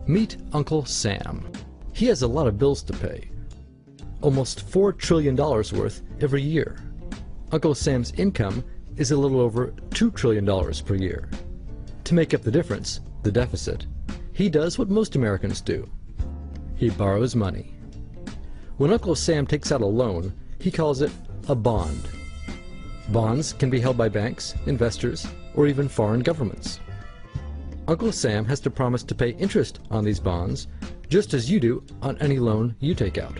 Meet Uncle Sam. He has a lot of bills to pay. Almost $4 trillion worth every year. Uncle Sam's income is a little over $2 trillion per year. To make up the difference, the deficit, he does what most Americans do. He borrows money. When Uncle Sam takes out a loan, he calls it a bond. Bonds can be held by banks, investors, or even foreign governments. Uncle Sam has to promise to pay interest on these bonds, just as you do on any loan you take out.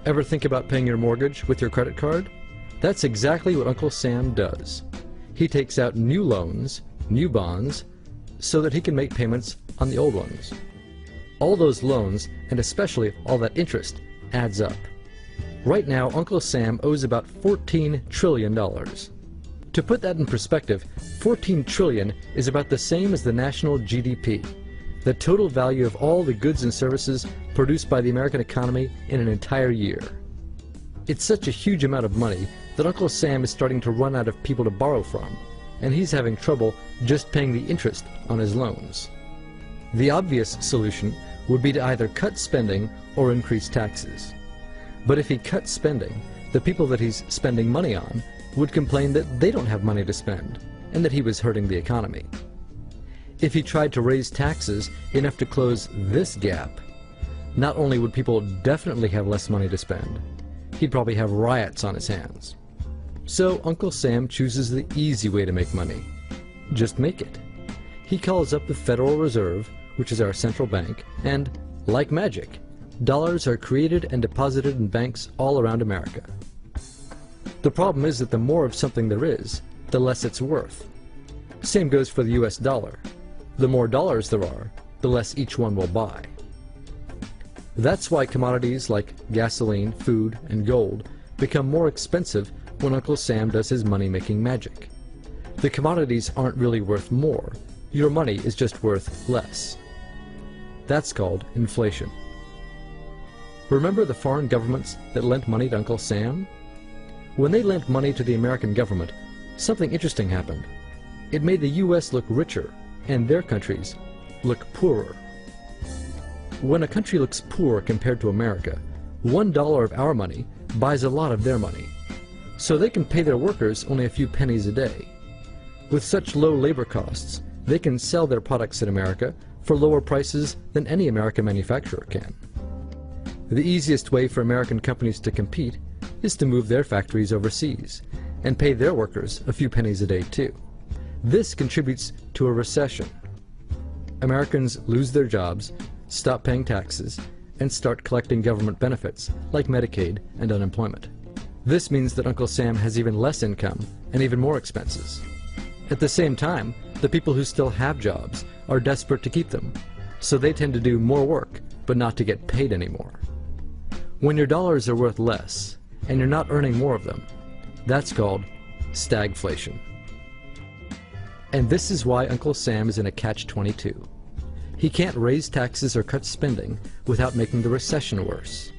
Ever think about paying your mortgage with your credit card? That's exactly what Uncle Sam does. He takes out new loans, new bonds, so that he can make payments on the old ones. All those loans, and especially all that interest, adds up. Right now, Uncle Sam owes about $14 trillion. To put that in perspective, 14 trillion is about the same as the national GDP, the total value of all the goods and services produced by the American economy in an entire year. It's such a huge amount of money that Uncle Sam is starting to run out of people to borrow from, and he's having trouble just paying the interest on his loans. The obvious solution would be to either cut spending or increase taxes. But if he cuts spending, the people that he's spending money on would complain that they don't have money to spend, and that he was hurting the economy. If he tried to raise taxes enough to close this gap, not only would people definitely have less money to spend, he'd probably have riots on his hands. So Uncle Sam chooses the easy way to make money. Just make it. He calls up the Federal Reserve, which is our central bank, and, like magic, dollars are created and deposited in banks all around America. The problem is that the more of something there is, the less it's worth. Same goes for the US dollar. The more dollars there are, the less each one will buy. That's why commodities like gasoline, food, and gold become more expensive when Uncle Sam does his money-making magic. The commodities aren't really worth more. Your money is just worth less. That's called inflation. Remember the foreign governments that lent money to Uncle Sam? When they lent money to the American government, something interesting happened. It made the US look richer, and their countries look poorer. When a country looks poor compared to America, $1 of our money buys a lot of their money, so they can pay their workers only a few pennies a day. With such low labor costs, they can sell their products in America for lower prices than any American manufacturer can. The easiest way for American companies to compete is to move their factories overseas and pay their workers a few pennies a day too. This contributes to a recession. Americans lose their jobs, stop paying taxes, and start collecting government benefits like Medicaid and unemployment. This means that Uncle Sam has even less income and even more expenses. At the same time, the people who still have jobs are desperate to keep them, so they tend to do more work but not to get paid anymore. When your dollars are worth less and you're not earning more of them, that's called stagflation. And this is why Uncle Sam is in a catch-22. He can't raise taxes or cut spending without making the recession worse.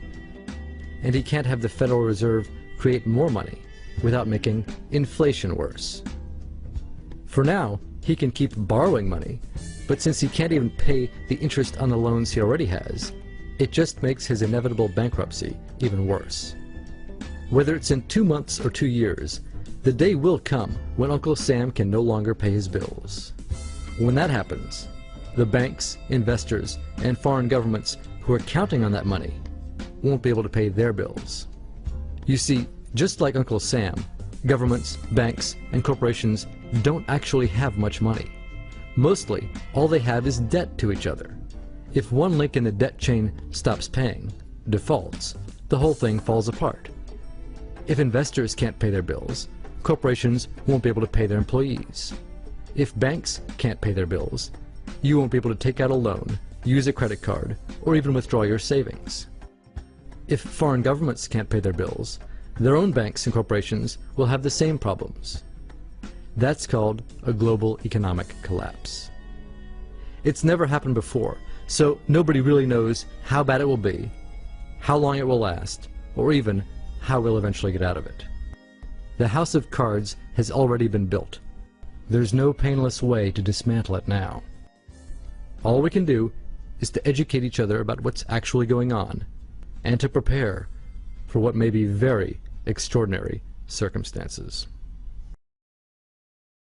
And he can't have the Federal Reserve create more money without making inflation worse. For now, he can keep borrowing money, but since he can't even pay the interest on the loans he already has, it just makes his inevitable bankruptcy even worse. Whether it's in 2 months or 2 years, the day will come when Uncle Sam can no longer pay his bills. When that happens, the banks, investors, and foreign governments who are counting on that money won't be able to pay their bills. You see, just like Uncle Sam, governments, banks, and corporations don't actually have much money. Mostly, all they have is debt to each other. If one link in the debt chain stops paying, defaults, the whole thing falls apart. If investors can't pay their bills, corporations won't be able to pay their employees. If banks can't pay their bills, you won't be able to take out a loan, use a credit card, or even withdraw your savings. If foreign governments can't pay their bills, their own banks and corporations will have the same problems. That's called a global economic collapse. It's never happened before, so nobody really knows how bad it will be, how long it will last, or even how we'll eventually get out of it. The house of cards has already been built. There's no painless way to dismantle it now. All we can do is to educate each other about what's actually going on, and to prepare for what may be very extraordinary circumstances.